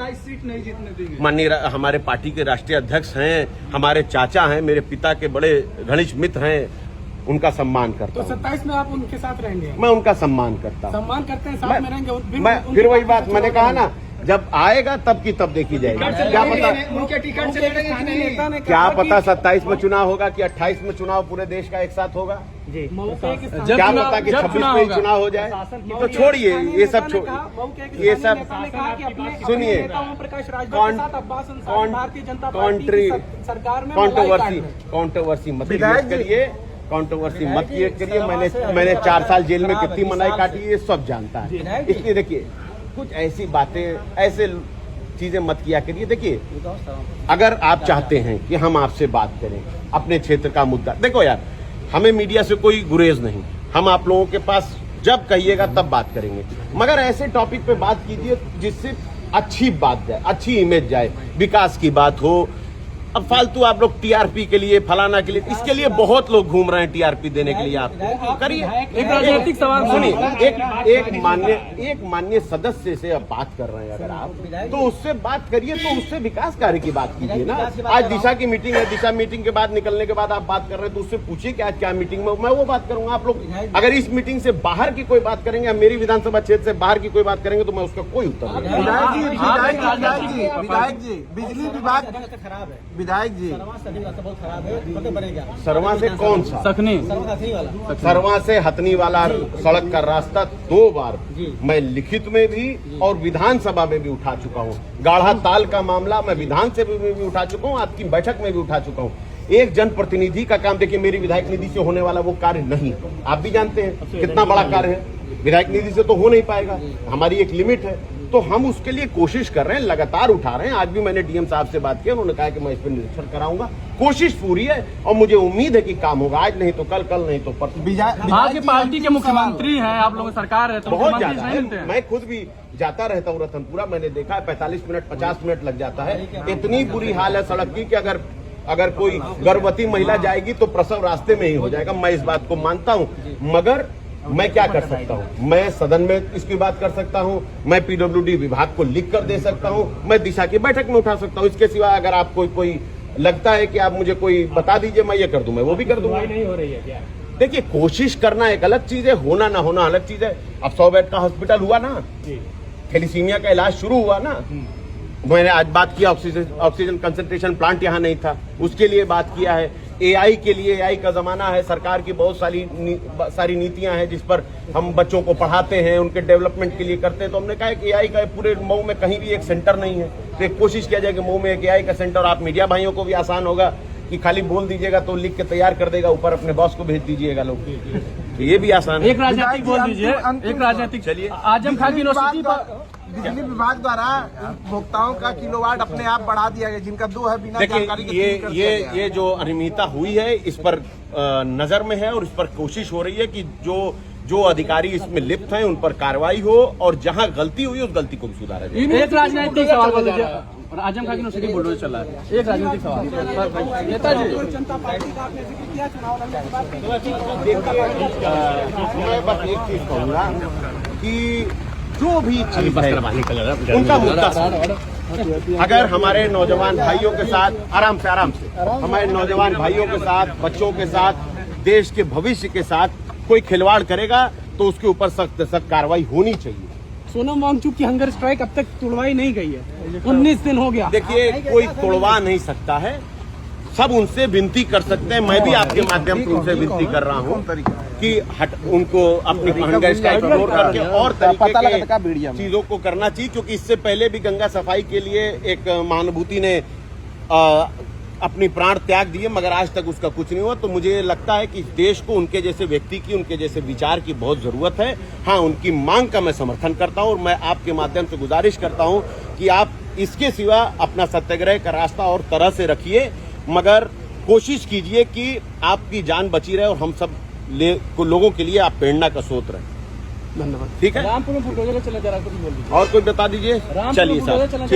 27 seat नहीं जीतने देंगे। माननीय हमारे पार्टी के राष्ट्रीय अध्यक्ष हैं, हमारे चाचा हैं, मेरे पिता के बड़े घनिष्ठ मित्र हैं, उनका सम्मान करता हूं। तो 27 में आप उनके साथ रहेंगे? मैं उनका सम्मान करता हूं। सम्मान करते हैं, साथ में रहेंगे। मैं फिर वही बात मैंने कहा ना, जब आएगा तब की तब देखी जाएगी। क्या पता उनके टिकट से लड़ेंगे कि नहीं? क्या पता 27 में चुनाव होगा कि 28 में चुनाव पूरे देश का एक साथ होगा। क्या पता कि 26 में ही चुनाव हो जाए। तो छोड़िए ये सब, ये सब सुनिए, कंट्रोवर्सी मत करिए, कंट्रोवर्सी मत करिए। मैंने 4 साल जेल में कितनी मनाई काटी ये सब जानता है। इसलिए देखिए, कुछ ऐसी बातें, ऐसे चीजें मत किया करिए। देखिए, अगर आप चाहते हैं कि हम आपसे बात करें अपने क्षेत्र का मुद्दा, देखो यार, हमें मीडिया से कोई गुरेज नहीं, हम आप लोगों के पास जब कहिएगा तब बात करेंगे, मगर ऐसे टॉपिक पे बात कीजिए जिससे अच्छी बात जाए, अच्छी इमेज जाए, विकास की बात हो। अब फालतू आप लोग टीआरपी के लिए, फलाना के लिए, इसके लिए बहुत लोग घूम रहे हैं टीआरपी देने के लिए। आप करिए। एक राजनीतिक सवाल सुनिए, एक माननीय सदस्य से अब बात कर रहे हैं अगर आप, तो उससे बात करिए, तो उससे विकास कार्य की बात कीजिए ना। आज दिशा की मीटिंग है, दिशा मीटिंग के बाद निकलने के बाद आप बात कर रहे हैं, तो उससे पूछिए कि आज क्या मीटिंग में, मैं वो बात करूंगा। आप लोग अगर इस मीटिंग से बाहर की कोई बात करेंगे, मेरी विधानसभा क्षेत्र से बाहर की कोई बात करेंगे, तो मैं उसका कोई उत्तर नहीं। विधायक जी, बिजली विभाग खराब है। विधायक जी, सरवा से कौन सा? सखनी, सरवा से हथनी वाला सड़क का रास्ता 2 बार मैं लिखित में भी और विधानसभा में भी उठा चुका हूँ। गाढ़ा ताल का मामला मैं विधानसभा में भी उठा चुका हूँ, आपकी बैठक में भी उठा चुका हूँ। एक जनप्रतिनिधि का काम, देखिए, मेरी विधायक निधि से होने वाला वो कार्य नहीं, आप भी जानते हैं कितना बड़ा कार्य है, विधायक निधि से तो हो नहीं पाएगा, हमारी एक लिमिट है। तो हम उसके लिए कोशिश कर रहे हैं, लगातार उठा रहे हैं। आज भी मैंने डीएम साहब से बात की, उन्होंने कहा कि मैं इस पर निरीक्षण कराऊंगा। कोशिश पूरी है और मुझे उम्मीद है कि काम होगा, आज नहीं तो कल, कल नहीं तो परसों। आपकी पार्टी के मुख्यमंत्री हैं, आप लोगों की सरकार है, तो बहुत ज्यादा है। मैं खुद भी जाता रहता हूँ रतनपुरा, मैंने देखा है 45 मिनट 50 मिनट लग जाता है। इतनी बुरी हाल है सड़क की कि अगर कोई गर्भवती महिला जाएगी तो प्रसव रास्ते में ही हो जाएगा। मैं इस बात को मानता हूँ, मगर मैं क्या कर सकता हूँ? मैं सदन में इसकी बात कर सकता हूँ, मैं पीडब्ल्यूडी विभाग को लिख कर दे सकता हूँ, मैं दिशा की बैठक में उठा सकता हूँ। इसके सिवा अगर आप कोई लगता है कि आप मुझे कोई बता दीजिए, मैं ये कर दूं, मैं वो भी कर दूंगा। नहीं हो रही है क्या? देखिए, कोशिश करना एक अलग चीज है, होना ना होना अलग चीज है। अब 100 बेड का हॉस्पिटल हुआ ना, थैलीसीमिया का इलाज शुरू हुआ ना। मैंने आज बात किया, ऑक्सीजन कंसंट्रेशन प्लांट यहाँ नहीं था, उसके लिए बात किया है। एआई के लिए, एआई का जमाना है, सरकार की बहुत सारी नीतियां हैं जिस पर हम बच्चों को पढ़ाते हैं, उनके डेवलपमेंट के लिए करते हैं। तो हमने कहा कि एआई का पूरे मऊ में कहीं भी एक सेंटर नहीं है, तो एक कोशिश किया जाए कि मऊ में एक एआई का सेंटर। आप मीडिया भाइयों को भी आसान होगा कि खाली बोल दीजिएगा तो लिख के तैयार कर देगा, ऊपर अपने बॉस को भेज दीजिएगा लोग, तो ये भी आसान है। एक राजनीतिक बोल दीजिए, एक राजनीतिक। चलिए, आजम खान यूनिवर्सिटी पर बिजली विभाग द्वारा उपभोक्ताओं का किलोवाट अपने आप बढ़ा दिया गया, जिनका 2 है, बिना जानकारी के। ये जो अनियमितता हुई है, इस पर नजर में है और इस पर कोशिश हो रही है कि जो अधिकारी इसमें लिप्त हैं उन पर कार्रवाई हो और जहां गलती हुई उस गलती को भी सुधारा जाए। एक राजनीतिक सवाल बोल दीजिए। और आजम खान यूनिवर्सिटी बुलडोजर चला है, एक राजनीतिक सवाल। नेताजी, जनता पार्टी का आपने जिक्र किया चुनाव लड़ने के बाद, मैं बस एक चीज कहूंगा कि जो भी चीज है उनका मुद्दा, अगर हमारे नौजवान भाइयों के साथ आराम से हमारे नौजवान भाइयों के साथ, बच्चों के साथ, देश के भविष्य के साथ कोई खिलवाड़ करेगा तो उसके ऊपर सख्त कार्रवाई होनी चाहिए। सोनम वांगचुक की हंगर स्ट्राइक अब तक तुड़वाई नहीं गई है, 19 दिन हो गया। देखिए, कोई तोड़वा नहीं सकता है, सब उनसे विनती कर सकते हैं। मैं भी आपके माध्यम से उनसे विनती कर रहा हूँ कि उनको अपनी हंगर स्ट्राइक इग्नोर करके और तरीके के चीजों को करना चाहिए, क्योंकि इससे पहले भी गंगा सफाई के लिए एक महानुभूति ने अपनी प्राण त्याग दिए, मगर आज तक उसका कुछ नहीं हुआ। तो मुझे लगता है कि देश को उनके जैसे व्यक्ति की, उनके जैसे विचार की बहुत जरूरत है। हाँ, उनकी मांग का मैं समर्थन करता हूं और मैं आपके माध्यम से गुजारिश करता हूं कि आप इसके सिवा अपना सत्याग्रह का रास्ता और तरह से रखिए, मगर कोशिश कीजिए कि आपकी जान बची रहे और हम सब लोगों के लिए आप प्रेरणा का स्रोत रहे। धन्यवाद। ठीक है, रामपुर में बुलडोजर चले जा रहा है, कुछ बोल दीजिए। और कोई बता दीजिए। चलिए साहब, ठीक।